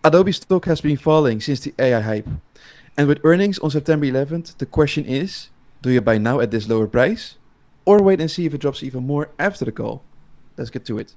Adobe stock has been falling since the AI hype. And with earnings on September 11th, the question is, do you buy now at this lower price? Or wait and see if it drops even more after the call? Let's get to it.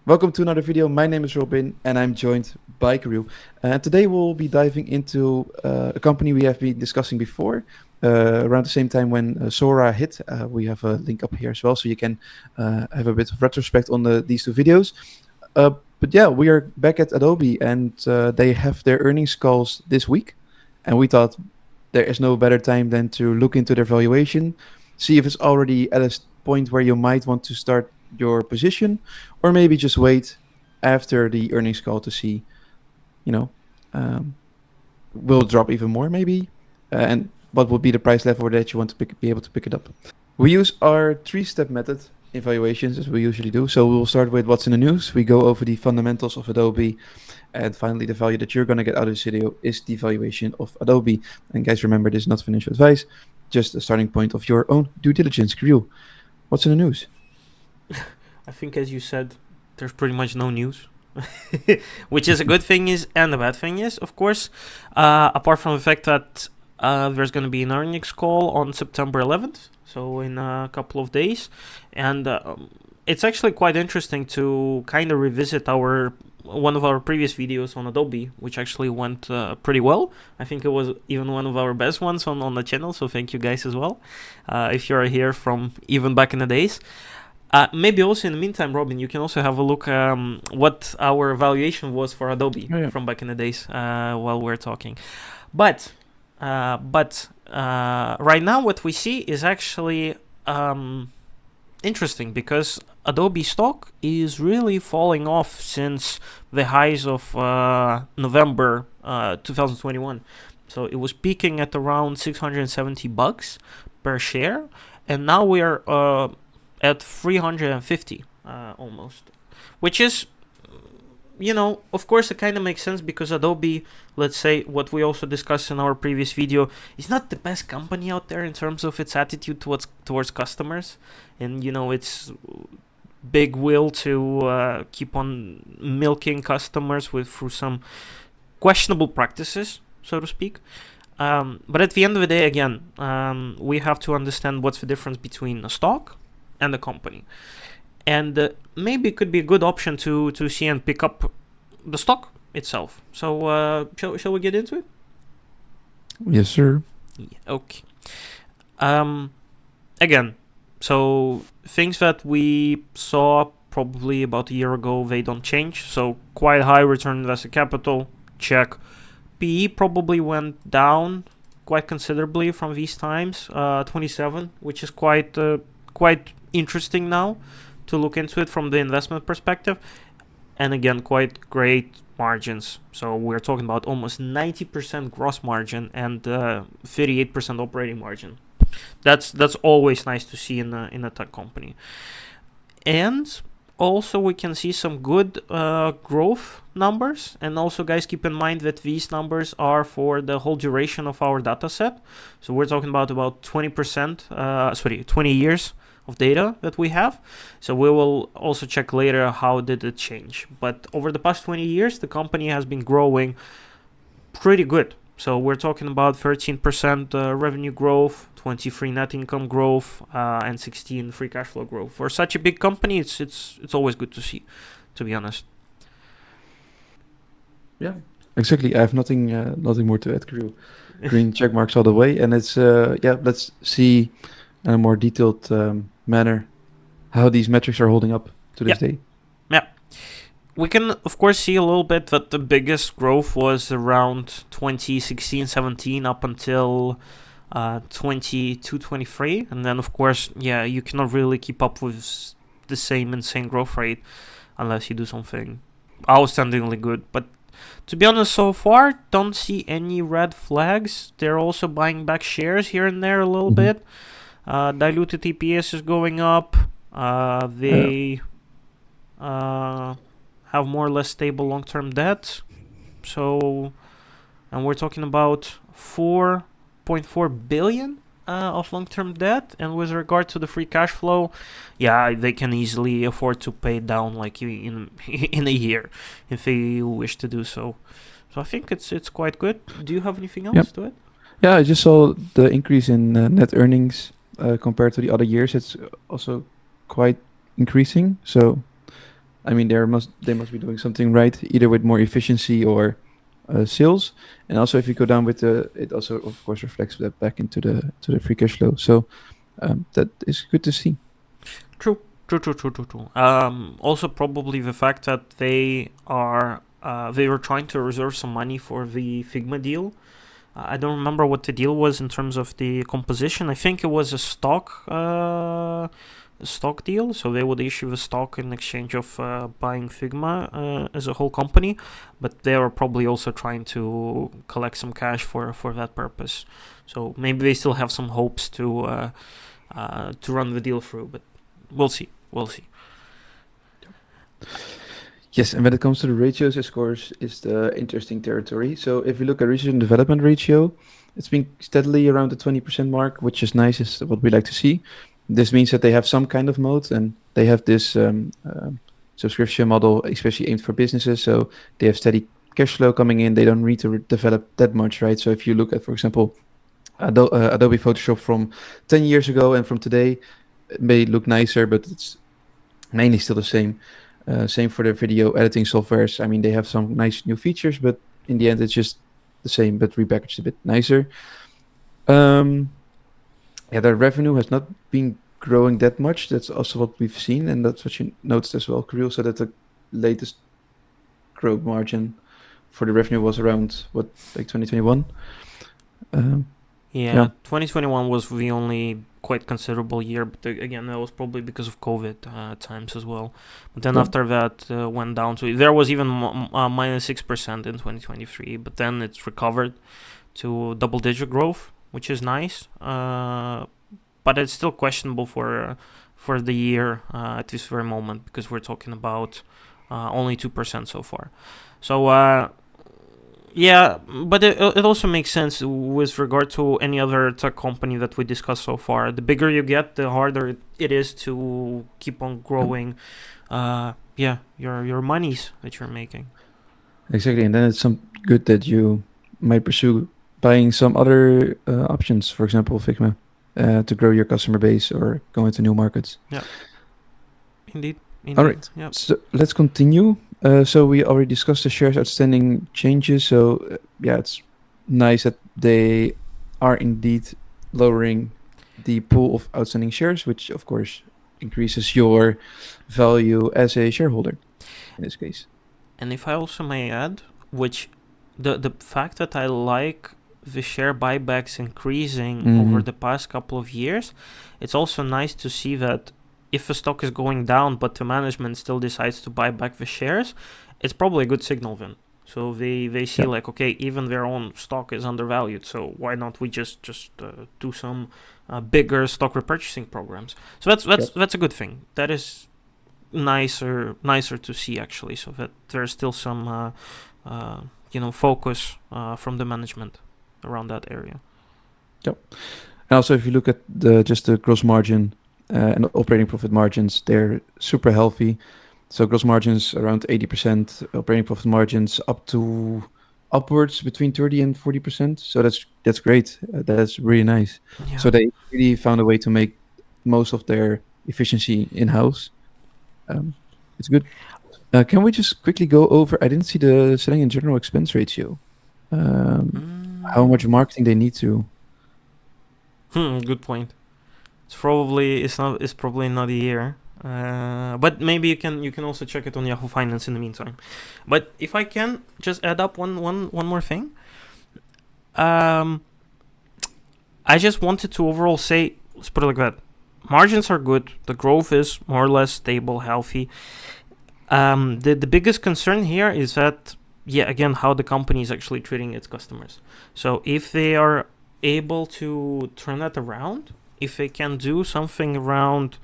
Welcome to another video. My name is Robin and I'm joined by Kirill. And today we'll be diving into a company we have been discussing before. Around the same time when Sora hit, we have a link up here as well, so you can have a bit of retrospect on these two videos. But yeah, we are back at Adobe and they have their earnings calls this week. And we thought there is no better time than to look into their valuation, see if it's already at a point where you might want to start your position, or maybe just wait after the earnings call to see, you know, will it drop even more maybe, and what would be the price level that you want to be able to pick it up. We use our three-step method evaluations as we usually do. So we'll start with what's in the news. We go over the fundamentals of Adobe, and finally the value that you're going to get out of this video is the valuation of Adobe. And guys, remember, this is not financial advice, just a starting point of your own due diligence. Crew, what's in the news? I think, as you said, there's pretty much no news, which is a good thing and a bad thing is, of course, apart from the fact that there's going to be an earnings call on September 11th, so in a couple of days, and it's actually quite interesting to kind of revisit one of our previous videos on Adobe, which actually went pretty well. I think it was even one of our best ones on the channel, so thank you guys as well, if you're here from even back in the days. Maybe also in the meantime, Robin, you can also have a look what our valuation was for Adobe from back in the days while we're talking. But right now what we see is actually interesting, because Adobe stock is really falling off since the highs of November 2021. So it was peaking at around $670 per share, and now we are at 350 almost, which is, of course it kind of makes sense, because Adobe, let's say what we also discussed in our previous video, is not the best company out there in terms of its attitude towards customers, and its big will to keep on milking customers through some questionable practices, so to speak. But at the end of the day, again, we have to understand what's the difference between a stock and the company, and maybe it could be a good option to see and pick up the stock itself. So shall we get into it? Yes, sir. Yeah, okay. Again, so things that we saw probably about a year ago, they don't change. So quite high return on invested capital, check. PE probably went down quite considerably from these times, 27, which is quite interesting now to look into it from the investment perspective. And again, quite great margins. So we're talking about almost 90% gross margin and 38% operating margin. That's always nice to see in a tech company. And also we can see some good growth numbers. And also, guys, keep in mind that these numbers are for the whole duration of our data set. So we're talking about 20 years of data that we have. So we will also check later how did it change. But over the past 20 years, the company has been growing pretty good. So we're talking about 13% revenue growth, 23 net income growth, and 16 free cash flow growth. For such a big company, it's always good to see, to be honest. Yeah, exactly. I have nothing more to add, Crew. Green check marks all the way, and it's let's see in a more detailed manner how these metrics are holding up to this day. Yeah, we can of course see a little bit that the biggest growth was around 2016-17 up until 22-23, and then of course you cannot really keep up with the same insane growth rate unless you do something outstandingly good. But to be honest, so far don't see any red flags. They're also buying back shares here and there a little bit. Diluted EPS is going up. They have more or less stable long-term debt. So, and we're talking about 4.4 billion of long-term debt, and with regard to the free cash flow, yeah, they can easily afford to pay it down like in in a year if they wish to do so. So I think it's quite good. Do you have anything Yep. else to it? Yeah, I just saw the increase in net earnings compared to the other years. It's also quite increasing. So, I mean, they must be doing something right, either with more efficiency or sales. And also, if you go down with it also of course reflects that back into the free cash flow. So that is good to see. True, true. Also, probably the fact that they were trying to reserve some money for the Figma deal. I don't remember what the deal was in terms of the composition. I think it was a stock deal, so they would issue the stock in exchange of buying Figma as a whole company, but they were probably also trying to collect some cash for that purpose. So maybe they still have some hopes to run the deal through, but we'll see. We'll see. Yes, and when it comes to the ratios, of course, is the interesting territory. So if you look at research and development ratio, it's been steadily around the 20% mark, which is nice, is what we like to see. This means that they have some kind of moat and they have this subscription model, especially aimed for businesses. So they have steady cash flow coming in. They don't need to develop that much, right? So if you look at, for example, Adobe Photoshop from 10 years ago and from today, it may look nicer, but it's mainly still the same. Same for the video editing softwares. I mean, they have some nice new features, but in the end, it's just the same, but repackaged a bit nicer. Um, yeah, their revenue has not been growing that much. That's also what we've seen, and that's what you noticed as well, Kirill. So that the latest growth margin for the revenue was around what, like 2021. Yeah, Yeah. 2021 was the only quite considerable year, but again, that was probably because of COVID times as well. But then Yeah. after that, went down to there was even minus 6% in 2023, but then it's recovered to double-digit growth, which is nice. But it's still questionable for the year at this very moment because we're talking about only 2% so far. So yeah, but it also makes sense with regard to any other tech company that we discussed so far. The bigger you get, the harder it is to keep on growing. Yeah, your monies that you're making. Exactly, and then it's some good that you might pursue buying some other options, for example, Figma, to grow your customer base or go into new markets. Yeah, indeed. All right, Yeah. so let's continue. So we already discussed the shares outstanding changes. So yeah, it's nice that they are indeed lowering the pool of outstanding shares, which of course increases your value as a shareholder in this case. And if I also may add, which the fact that I like the share buybacks increasing over the past couple of years, it's also nice to see that if a stock is going down but the management still decides to buy back the shares, it's probably a good signal then. So they see like, okay, even their own stock is undervalued, so why not we just do some bigger stock repurchasing programs? So that's a good thing. That is nicer to see actually, so that there's still some focus from the management around that area. Yep. And also, if you look at the gross margin and operating profit margins, they're super healthy. So gross margins around 80%, operating profit margins upwards between 30 and 40%. So that's great. That's really nice. Yeah. So they really found a way to make most of their efficiency in-house. It's good. Can we just quickly go over? I didn't see the selling and general expense ratio. How much marketing they need to. Good point. It's probably not a year. But maybe you can also check it on Yahoo Finance in the meantime. But if I can just add up one more thing, I just wanted to overall say, let's put it like that: margins are good. The growth is more or less stable, healthy. The biggest concern here is that, yeah, again, how the company is actually treating its customers. So if they are able to turn that around, if they can do something around,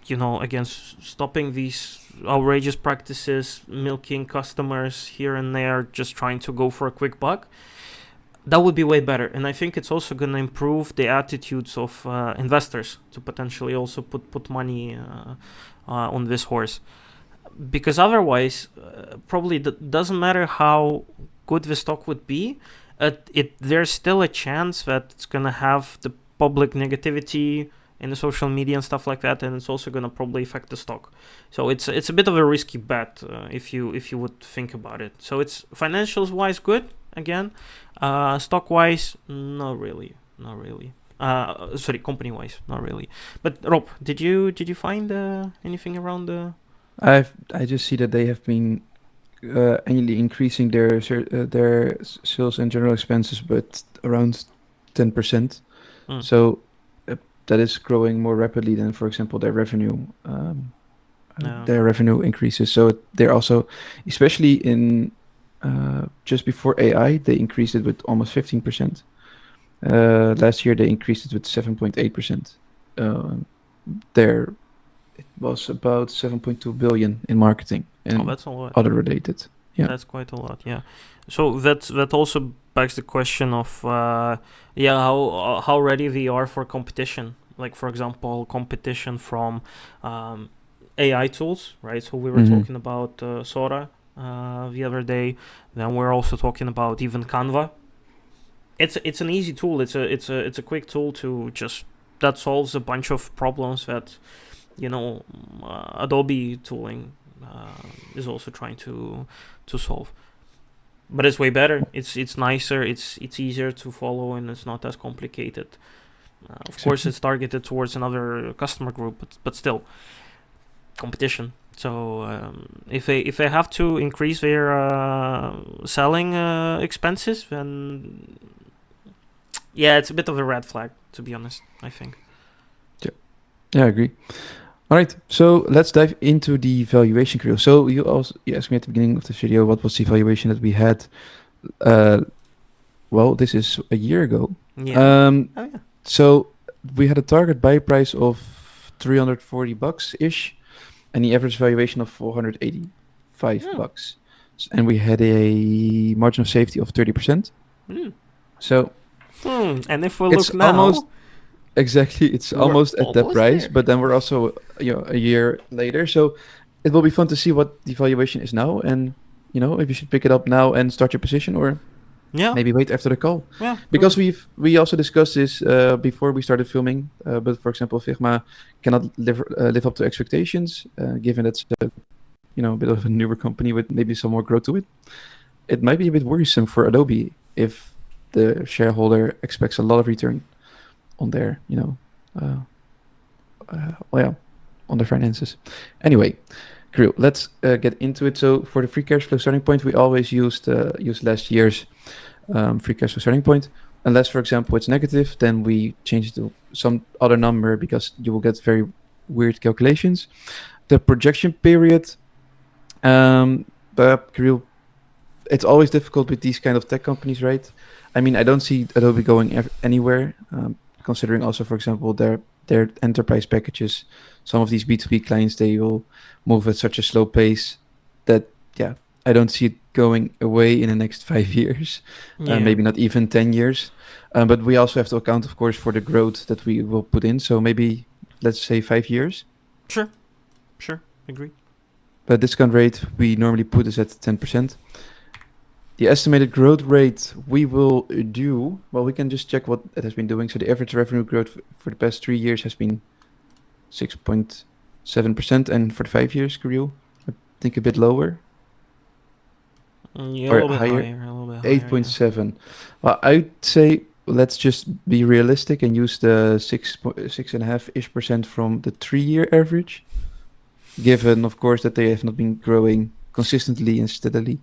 against stopping these outrageous practices, milking customers here and there, just trying to go for a quick buck, that would be way better. And I think it's also going to improve the attitudes of investors to potentially also put money on this horse. Because otherwise, probably doesn't matter how good the stock would be, there's still a chance that it's going to have the public negativity in the social media and stuff like that, and it's also going to probably affect the stock. So it's a bit of a risky bet if you would think about it. So it's financials wise good again, stock wise not really. Sorry, company wise not really. But Rob, did you find anything around the? I just see that they have been annually increasing their sales and general expenses, but around 10%. Mm. So that is growing more rapidly than, for example, their revenue. No. Their revenue increases. So they're also, especially in just before AI, they increased it with almost 15%. Last year they increased it with 7.8%. There it was about 7.2 billion in marketing and That's a lot. other related. Yeah. That's quite a lot. Yeah. So that also begs the question of how ready they are for competition. Like for example, competition from AI tools, right? So we were Mhm. talking about Sora the other day. Then we're also talking about even Canva. It's an easy tool. It's a quick tool to just that solves a bunch of problems that Adobe tooling is also trying to solve. But it's way better. It's nicer. It's easier to follow, and it's not as complicated. Of course, it's targeted towards another customer group, but still, competition. So if they have to increase their selling expenses, then yeah, it's a bit of a red flag, to be honest, I think. Yeah, I agree. All right, so let's dive into the valuation crew. So you asked me at the beginning of the video what was the valuation that we had. Well, this is a year ago. Yeah. Oh yeah. So we had a target buy price of $340 ish, and the average valuation of $485, and we had a margin of safety of 30%. So and if we it's look now, almost exactly, it's we're almost at that almost price, there. but then we're also a year later. So it will be fun to see what the valuation is now, and if you should pick it up now and start your position, or Yeah. maybe wait after the call. Yeah. Because we also discussed this before we started filming. But for example, Figma cannot live up to expectations, given it's a bit of a newer company with maybe some more growth to it. It might be a bit worrisome for Adobe if the shareholder expects a lot of return on their on their finances. Anyway, crew, let's get into it. So for the free cash flow starting point, we always use last year's free cash flow starting point. Unless, for example, it's negative, then we change it to some other number because you will get very weird calculations. The projection period, but crew, it's always difficult with these kind of tech companies, right? I mean, I don't see Adobe going anywhere, considering also, for example, their enterprise packages. Some of these B2B clients, they will move at such a slow pace that, yeah, I don't see it going away in the next 5 years, maybe not even 10 years. But we also have to account, of course, for the growth that we will put in. So maybe, let's say 5 years. Sure, agree. The discount rate we normally put is at 10%. The estimated growth rate we will do, well, we can just check what it has been doing. So the average revenue growth for the past 3 years has been 6.7%, and for the 5 years, Kirill, I think a bit lower. Yeah, Or a little bit higher, higher, a little bit higher. 8.7. Well, I'd say let's just be realistic and use the 6.5% from the 3-year average, given, of course, that they have not been growing consistently and steadily.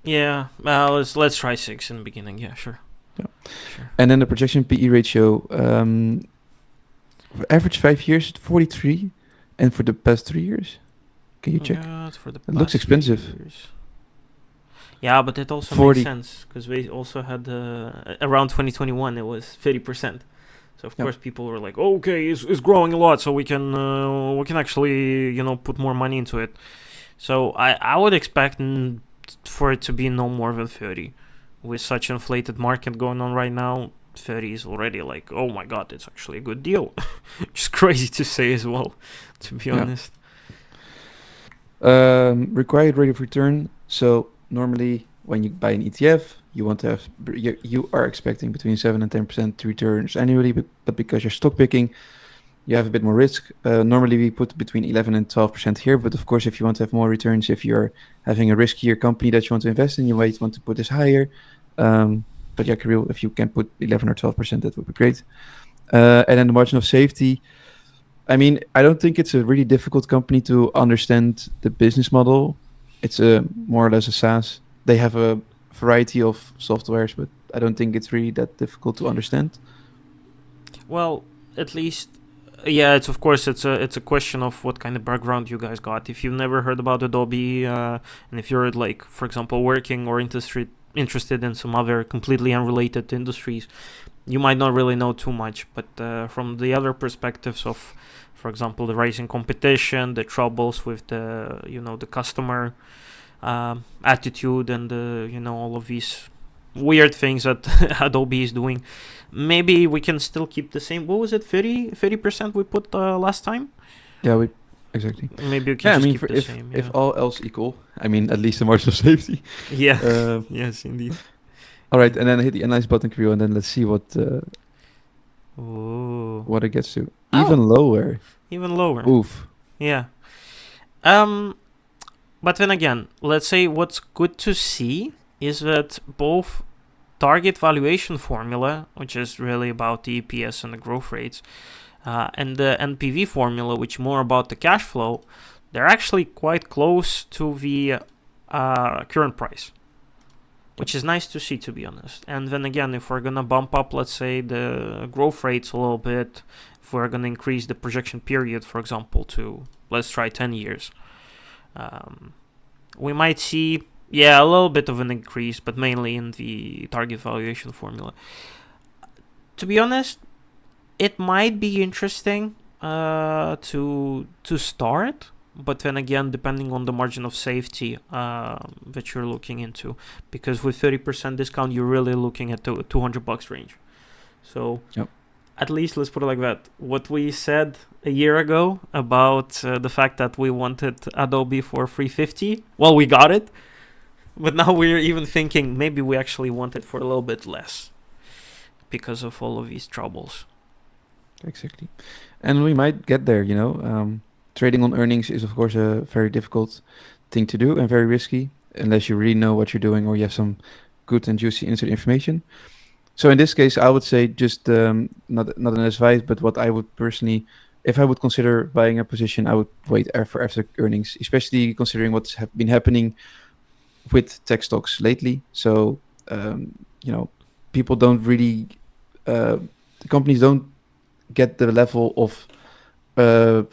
Yeah, well, let's try 6 in the beginning. Yeah, sure. Yeah. Sure. And then the projection PE ratio, average 5 years, 43, and for the past 3 years, can you check? Yeah, for the it looks expensive. Yeah, but it also 40. makes sense because we also had around 2021 it was 30%. So of course people were like, okay, it's growing a lot, so we can actually put more money into it. So I would expect for it to be no more than 30 with such inflated market going on right now, 30 is already like, oh my god, it's actually a good deal. Just crazy to say as well, to be honest. Required rate of return. So normally when you buy an ETF, you want to have you are expecting between 7 and 10% returns annually, but because you're stock picking, you have a bit more risk. Normally we put between 11 and 12% here, but of course if you want to have more returns, if you're having a riskier company that you want to invest in, you might want to put this higher. But yeah, Kirill, if you can put 11 or 12%, that would be great. And then the margin of safety. I mean, I don't think it's a really difficult company to understand the business model. It's a more or less a SaaS. They have a variety of softwares, but I don't think it's really that difficult to understand. Well, at least, yeah, it's of course it's a question of what kind of background you guys got. If you've never heard about Adobe, and if you're like, for example, working or interested in some other completely unrelated industries, you might not really know too much. But from the other perspectives of, for example, the rising competition, the troubles with the customer attitude, and all of these weird things that Adobe is doing, maybe we can still keep the same. What was it, 30% we put last time? Yeah, exactly. Maybe we can keep the same. If all else equal, I mean, at least the margin of safety. Yeah. Yes, indeed. All right, and then hit the analyze button, Kirill, and then let's see what it gets to. Even lower. Even lower. Oof. Yeah. But then again, let's say what's good to see is that both target valuation formula, which is really about the EPS and the growth rates, and the NPV formula, which is more about the cash flow, they're actually quite close to the current price, which is nice to see, to be honest. And then again, if we're gonna bump up, let's say, the growth rates a little bit, if we're gonna increase the projection period, for example, to, let's try 10 years, we might see, a little bit of an increase, but mainly in the target valuation formula. To be honest, it might be interesting to start, but then again, depending on the margin of safety that you're looking into, because with 30% discount, you're really looking at the $200 range. So at least let's put it like that. What we said a year ago about the fact that we wanted Adobe for $350, well, we got it. But now we're even thinking maybe we actually want it for a little bit less because of all of these troubles. Exactly. And we might get there, Trading on earnings is, of course, a very difficult thing to do and very risky unless you really know what you're doing or you have some good and juicy inside information. So in this case, I would say just not an advice, but what I would personally, if I would consider buying a position, I would wait for after earnings, especially considering what's been happening with tech stocks lately. So, people don't really, the companies don't get the level of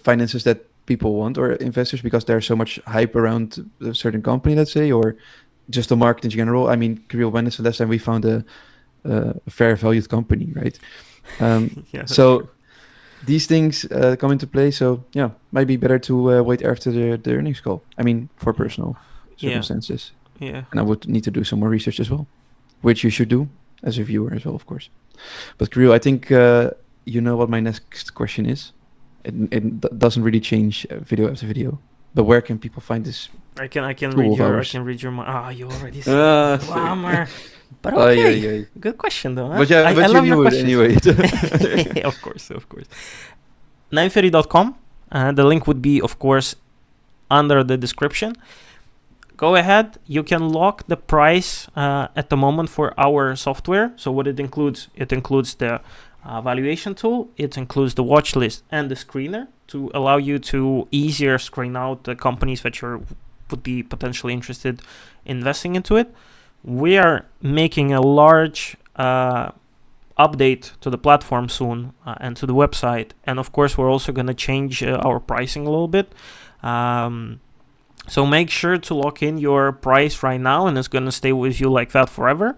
finances that people want or investors because there's so much hype around a certain company, let's say, or just the market in general. I mean, Kirill, when is the last time we found a fair valued company, right? So true. These things come into play. So yeah, might be better to wait after the earnings call. I mean, for personal circumstances. Yeah. And I would need to do some more research as well, which you should do as a viewer as well, of course. But Kirill, I think you know what my next question is. It doesn't really change video after video. But where can people find this? I can read your mind. You already said bummer. But okay, good question though. Huh? But I love your questions anyway. Of course. 930.com. The link would be, of course, under the description. Go ahead. You can lock the price at the moment for our software. So what it includes the valuation tool. It includes the watch list and the screener to allow you to easier screen out the companies that would be potentially interested in investing into it. We are making a large update to the platform soon and to the website. And of course, we're also going to change our pricing a little bit. So make sure to lock in your price right now, and it's going to stay with you like that forever.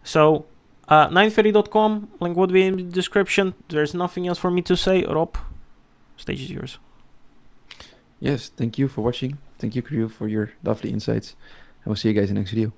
So 930.com, link would be in the description. There's nothing else for me to say. Rob, stage is yours. Yes, thank you for watching. Thank you, Kirill, for your lovely insights. And we'll see you guys in the next video.